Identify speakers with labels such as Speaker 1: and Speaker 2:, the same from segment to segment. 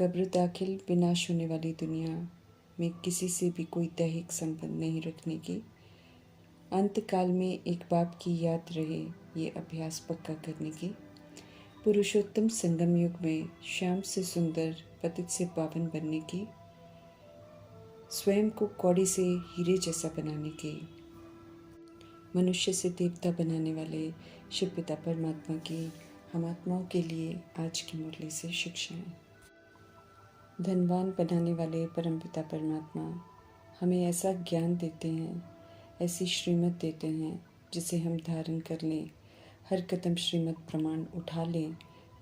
Speaker 1: कब्र दाखिल विनाश होने वाली दुनिया में किसी से भी कोई दैहिक संबंध नहीं रखने की, अंतकाल में एक बाप की याद रहे ये अभ्यास पक्का करने की, पुरुषोत्तम संगम युग में श्याम से सुंदर पतित से पावन बनने की, स्वयं को कौड़ी से हीरे जैसा बनाने की, मनुष्य से देवता बनाने वाले शिव पिता परमात्मा की हम आत्माओं के लिए आज की मुरली से शिक्षाएं। धनवान बनाने वाले परमपिता परमात्मा हमें ऐसा ज्ञान देते हैं, ऐसी श्रीमत देते हैं जिसे हम धारण कर लें, हर कदम श्रीमत प्रमाण उठा लें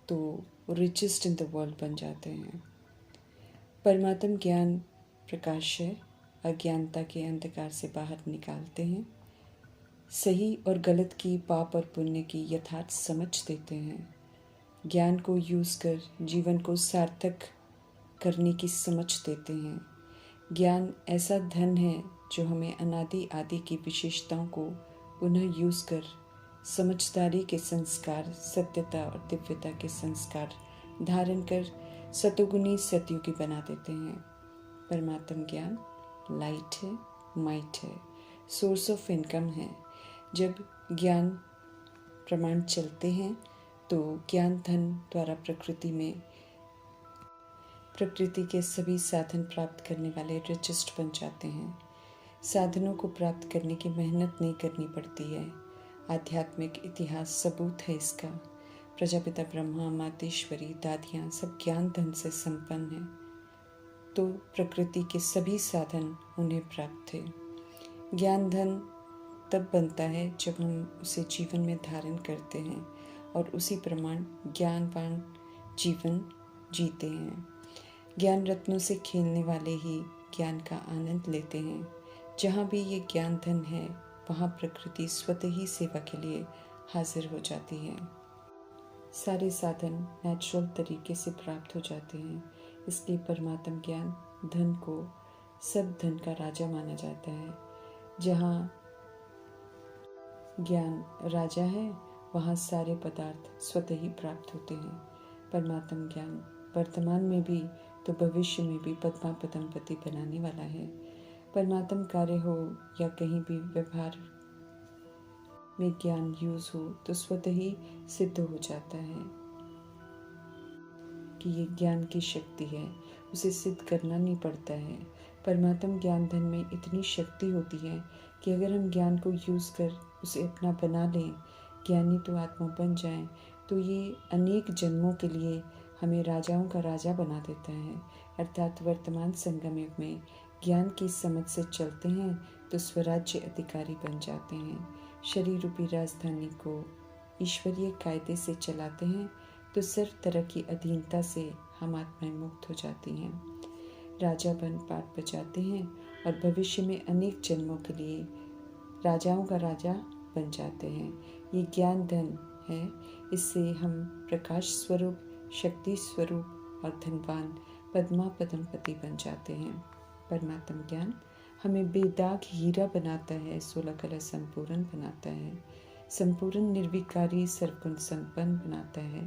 Speaker 1: तो रिचेस्ट इन द वर्ल्ड बन जाते हैं। परमात्म ज्ञान प्रकाश है, अज्ञानता के अंधकार से बाहर निकालते हैं, सही और गलत की, पाप और पुण्य की यथार्थ समझ देते हैं, ज्ञान को यूज़ कर जीवन को सार्थक करने की समझ देते हैं। ज्ञान ऐसा धन है जो हमें अनादि आदि की विशेषताओं को पुनः यूज़ कर समझदारी के संस्कार, सत्यता और दिव्यता के संस्कार धारण कर सतोगुणी सतयुगी बना देते हैं। परमात्म ज्ञान लाइट है, माइट है, सोर्स ऑफ इनकम है। जब ज्ञान प्रमाण चलते हैं तो ज्ञान धन द्वारा प्रकृति के सभी साधन प्राप्त करने वाले रिचेस्ट बन जाते हैं। साधनों को प्राप्त करने की मेहनत नहीं करनी पड़ती है। आध्यात्मिक इतिहास सबूत है इसका। प्रजापिता ब्रह्मा, मातेश्वरी, दादियाँ सब ज्ञान धन से संपन्न हैं, तो प्रकृति के सभी साधन उन्हें प्राप्त थे। ज्ञान धन तब बनता है जब हम उसे जीवन में धारण करते हैं और उसी प्रमाण ज्ञानवान जीवन जीते हैं। ज्ञान रत्नों से खेलने वाले ही ज्ञान का आनंद लेते हैं। जहाँ भी ये ज्ञान धन है वहाँ प्रकृति स्वतः ही सेवा के लिए हाजिर हो जाती है। सारे साधन नेचुरल तरीके से प्राप्त हो जाते हैं, इसलिए परमात्म ज्ञान धन को सब धन का राजा माना जाता है। जहाँ ज्ञान राजा है वहाँ सारे पदार्थ स्वतः ही प्राप्त होते हैं। परमात्म ज्ञान वर्तमान में भी तो भविष्य में भी पद्मा पदमपति बनाने वाला है। परमात्म कार्य हो या कहीं भी व्यवहार में ज्ञान यूज हो तो स्वतः ही सिद्ध हो जाता है कि ये ज्ञान की शक्ति है, उसे सिद्ध करना नहीं पड़ता है। परमात्म ज्ञान धन में इतनी शक्ति होती है कि अगर हम ज्ञान को यूज़ कर उसे अपना बना लें, ज्ञानी तो आत्मा बन जाएं, तो ये अनेक जन्मों के लिए हमें राजाओं का राजा बना देता है। अर्थात वर्तमान संगम युग में ज्ञान की समझ से चलते हैं तो स्वराज्य अधिकारी बन जाते हैं। शरीर रूपी राजधानी को ईश्वरीय कायदे से चलाते हैं तो सर्व तरह की अधीनता से हम आत्माएं मुक्त हो जाती हैं। राजा बन पाठ बजाते हैं और भविष्य में अनेक जन्मों के लिए राजाओं का राजा बन जाते हैं। ये ज्ञान धन है, इससे हम प्रकाश स्वरूप, शक्ति स्वरूप और धनवान पद्मा पदमपति बन जाते हैं। परमात्म ज्ञान हमें बेदाग हीरा बनाता है, 16 कला संपूर्ण बनाता है, संपूर्ण निर्विकारी सर्वगुण संपन्न बनाता है,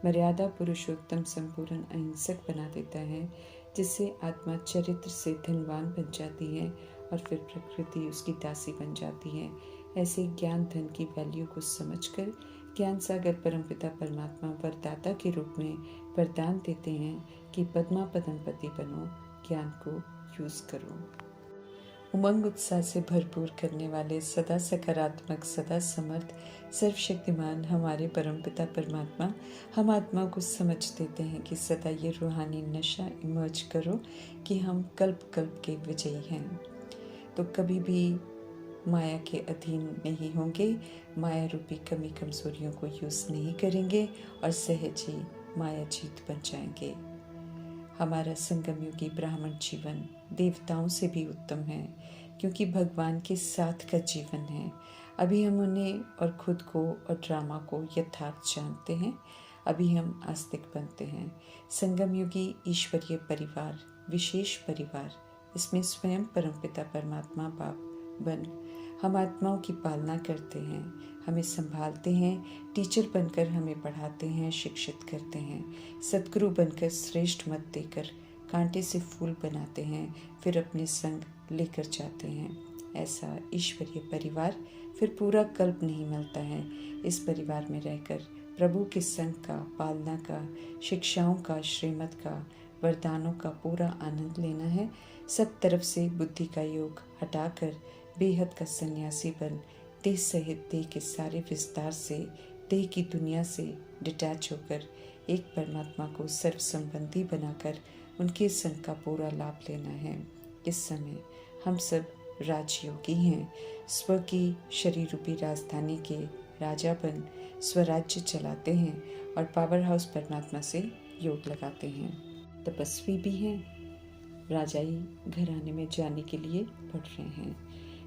Speaker 1: मर्यादा पुरुषोत्तम संपूर्ण अहिंसक बना देता है, जिससे आत्मा चरित्र से धनवान बन जाती है और फिर प्रकृति उसकी दासी बन जाती है। ऐसे ज्ञान धन की वैल्यू को समझकर ज्ञान सागर परमपिता परमात्मा वरदाता के रूप में वरदान देते हैं कि पद्मा पदमपति बनो, ज्ञान को यूज करो। उमंग उत्साह से भरपूर करने वाले, सदा सकारात्मक, सदा समर्थ, सर्वशक्तिमान हमारे परमपिता परमात्मा हम आत्मा को समझ देते हैं कि सदा ये रूहानी नशा इमर्ज करो कि हम कल्प कल्प के विजयी हैं। तो कभी भी माया के अधीन नहीं होंगे, माया रूपी कमी कमजोरियों को यूज़ नहीं करेंगे और सहज ही माया जीत बन जाएंगे। हमारा संगमयुगी ब्राह्मण जीवन देवताओं से भी उत्तम है, क्योंकि भगवान के साथ का जीवन है। अभी हम उन्हें और खुद को और ड्रामा को यथार्थ जानते हैं, अभी हम आस्तिक बनते हैं। संगमयुगी ईश्वरीय परिवार, विशेष परिवार, इसमें स्वयं परमपिता परमात्मा बाप बन हम आत्माओं की पालना करते हैं, हमें संभालते हैं, टीचर बनकर हमें पढ़ाते हैं, शिक्षित करते हैं, सद्गुरु बनकर श्रेष्ठ मत देकर कांटे से फूल बनाते हैं, फिर अपने संग लेकर जाते हैं। ऐसा ईश्वरीय परिवार फिर पूरा कल्प नहीं मिलता है। इस परिवार में रहकर प्रभु के संग का, पालना का, शिक्षाओं का, श्रीमत का, वरदानों का पूरा आनंद लेना है। सब तरफ से बुद्धि का योग हटाकर बेहद का सन्यासी बन देह सहित देह के सारे विस्तार से, देह की दुनिया से डिटैच होकर एक परमात्मा को सर्व संबंधी बनाकर उनके संग का पूरा लाभ लेना है। इस समय हम सब राजयोगी हैं। स्व की शरीर रूपी राजधानी के राजा बन स्वराज्य चलाते हैं और पावर हाउस परमात्मा से योग लगाते हैं। तपस्वी भी हैं, राजाई घराने में जाने के लिए पढ़ रहे हैं।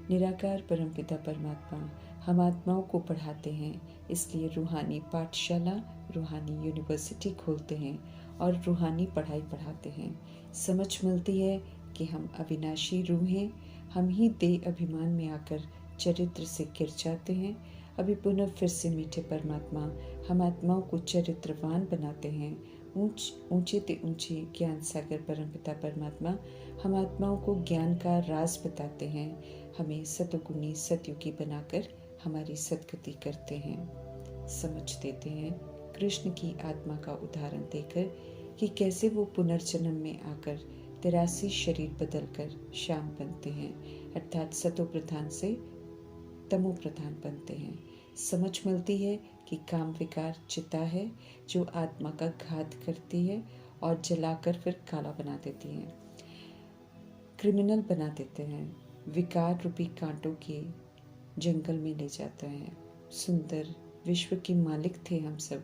Speaker 1: निराकार परमपिता परमात्मा हम आत्माओं को पढ़ाते हैं, इसलिए रूहानी पाठशाला, रूहानी यूनिवर्सिटी खोलते हैं और रूहानी पढ़ाई पढ़ाते हैं। समझ मिलती है कि हम अविनाशी रूह हैं। हम ही देह अभिमान में आकर चरित्र से गिर जाते हैं। अभी पुनः फिर से मीठे परमात्मा हम आत्माओं को चरित्रवान बनाते हैं। ऊंचे ते ऊंचे ज्ञान सागर परमपिता परमात्मा हम आत्माओं को ज्ञान का राज बताते हैं। हमें सतगुणी सतयुगी बनाकर हमारी सदगति करते हैं। समझ देते हैं कृष्ण की आत्मा का उदाहरण देकर कि कैसे वो पुनर्जन्म में आकर 83 शरीर बदलकर श्याम बनते हैं, अर्थात सतो प्रधान से तमो प्रधान बनते हैं। समझ मिलती है कि काम विकार चिता है जो आत्मा का घात करती है और जलाकर फिर काला बना देती है, क्रिमिनल बना देते हैं, विकार रूपी कांटों के जंगल में ले जाता है। सुंदर विश्व के मालिक थे हम सब।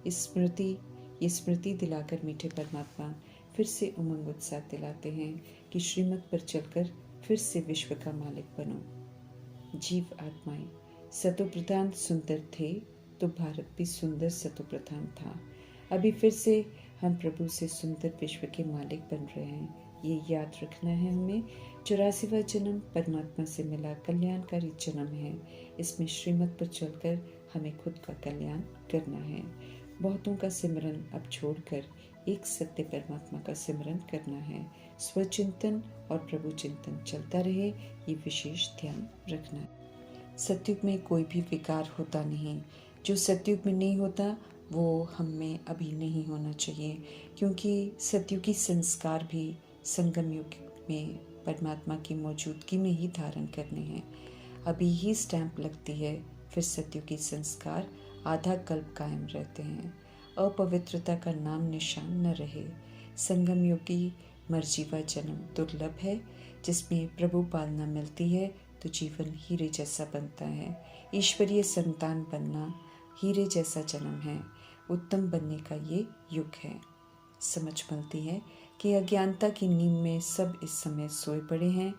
Speaker 1: ये स्मृति दिलाकर मीठे परमात्मा फिर से उमंग उत्साह दिलाते हैं कि श्रीमत पर चलकर फिर से विश्व का मालिक बनो। जीव आत्माएं सतोप्रधान सुंदर थे तो भारत भी सुंदर सतोप्रधान था। अभी फिर से हम प्रभु से सुंदर विश्व के मालिक बन रहे हैं। ये याद रखना है हमें। 84वां जन्म परमात्मा से मिला कल्याणकारी जन्म है। इसमें श्रीमत पर चलकर हमें खुद का कल्याण करना है। बहुतों का सिमरन अब छोड़कर एक सत्य परमात्मा का सिमरन करना है। स्वचिंतन और प्रभु चिंतन चलता रहे, ये विशेष ध्यान रखना है। सतयुग में कोई भी विकार होता नहीं। जो सतयुग में नहीं होता वो हम में अभी नहीं होना चाहिए, क्योंकि सतयुगी संस्कार भी संगम युग में परमात्मा की मौजूदगी में ही धारण करने हैं। अभी ही स्टैंप लगती है, फिर सतयुगी संस्कार आधा कल्प कायम रहते हैं। अपवित्रता का नाम निशान न रहे। संगम योगी मर्जीवा जन्म दुर्लभ है, जिसमें प्रभु पालना मिलती है तो जीवन हीरे जैसा बनता है। ईश्वरीय संतान बनना हीरे जैसा जन्म है। उत्तम बनने का ये युग है। समझ मिलती है कि अज्ञानता की नींद में सब इस समय सोए पड़े हैं।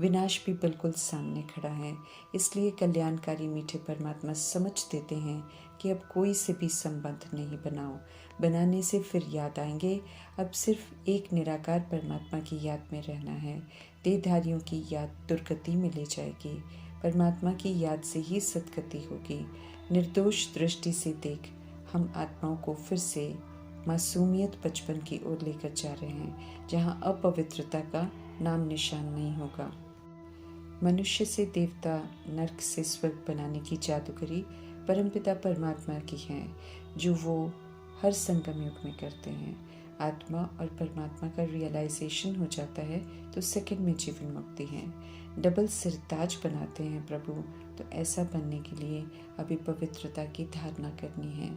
Speaker 1: विनाश भी बिल्कुल सामने खड़ा है। इसलिए कल्याणकारी मीठे परमात्मा समझ देते हैं कि अब कोई से भी संबंध नहीं बनाओ। बनाने से फिर याद आएंगे। अब सिर्फ एक निराकार परमात्मा की याद में रहना है। देहधारियों की याद दुर्गति में ले जाएगी। परमात्मा की याद से ही सद्गति होगी। निर्दोष दृष्टि से देख हम आत्माओं को फिर से मासूमियत बचपन की ओर लेकर जा रहे हैं, जहाँ अपवित्रता का नाम निशान नहीं होगा। मनुष्य से देवता, नरक से स्वर्ग बनाने की जादूगरी परमपिता परमात्मा की है, जो वो हर संगम युग में करते हैं। आत्मा और परमात्मा का रियलाइजेशन हो जाता है तो सेकंड में जीवन मुक्ति है। डबल सिरताज बनाते हैं प्रभु, तो ऐसा बनने के लिए अभी पवित्रता की धारणा करनी है।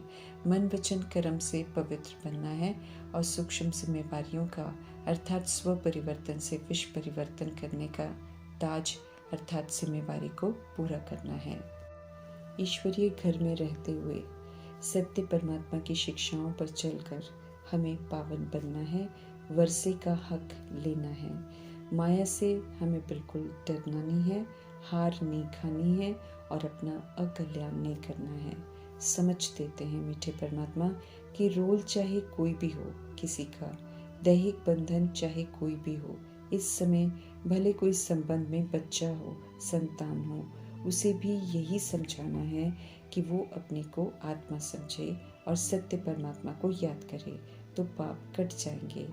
Speaker 1: मन वचन कर्म से पवित्र बनना है और सूक्ष्म जिम्मेवारियों का अर्थात स्व परिवर्तन से विश्व परिवर्तन करने का ताज अर्थात जिम्मेवारी को पूरा करना है। ईश्वरीय घर में रहते हुए सत्य परमात्मा की शिक्षाओं पर चलकर हमें पावन बनना है। वर्षे का हक लेना है। माया से हमें बिल्कुल डरना नहीं है, हार नहीं खानी है और अपना अकल्याण नहीं करना है। समझ देते हैं मीठे परमात्मा कि रोल चाहे कोई भी हो, किसी का दैहिक बंधन चाहे कोई भी हो, इस समय भले कोई संबंध में बच्चा हो, संतान हो, उसे भी यही समझाना है कि वो अपने को आत्मा समझे और सत्य परमात्मा को याद करे, तो पाप कट जाएंगे।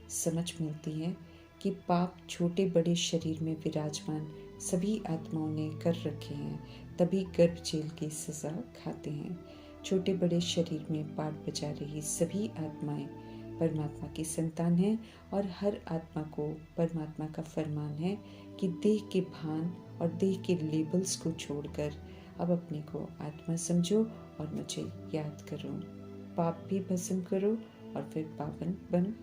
Speaker 1: समझ मिलती है कि पाप छोटे बड़े शरीर में विराजमान सभी आत्माओं ने कर रखे हैं, तभी गर्भ जेल की सजा खाते हैं। छोटे बड़े शरीर में पाठ बजा रही सभी आत्माएं परमात्मा की संतान हैं और हर आत्मा को परमात्मा का फरमान है कि देह के भान और देह के लेबल्स को छोड़कर अब अपने को आत्मा समझो और मुझे याद करो। पाप भी भस्म करो और फिर पावन बन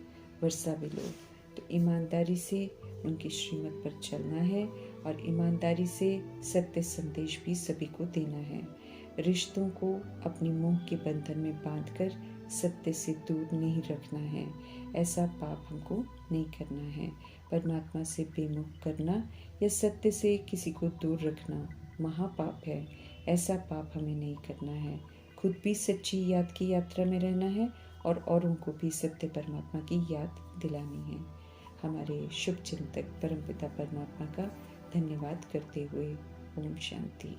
Speaker 1: वर्षा भी लो। तो ईमानदारी से उनकी श्रीमत पर चलना है और ईमानदारी से सत्य संदेश भी सभी को देना है। रिश्तों को अपनी मोह के बंधन में बांधकर सत्य से दूर नहीं रखना है। ऐसा पाप हमको नहीं करना है। परमात्मा से बेमुख करना या सत्य से किसी को दूर रखना महापाप है। ऐसा पाप हमें नहीं करना है। खुद भी सच्ची याद की यात्रा में रहना है और औरों को भी सत्य परमात्मा की याद दिलानी है। हमारे शुभ चिंतक परमपिता परमात्मा का धन्यवाद करते हुए ओम शांति।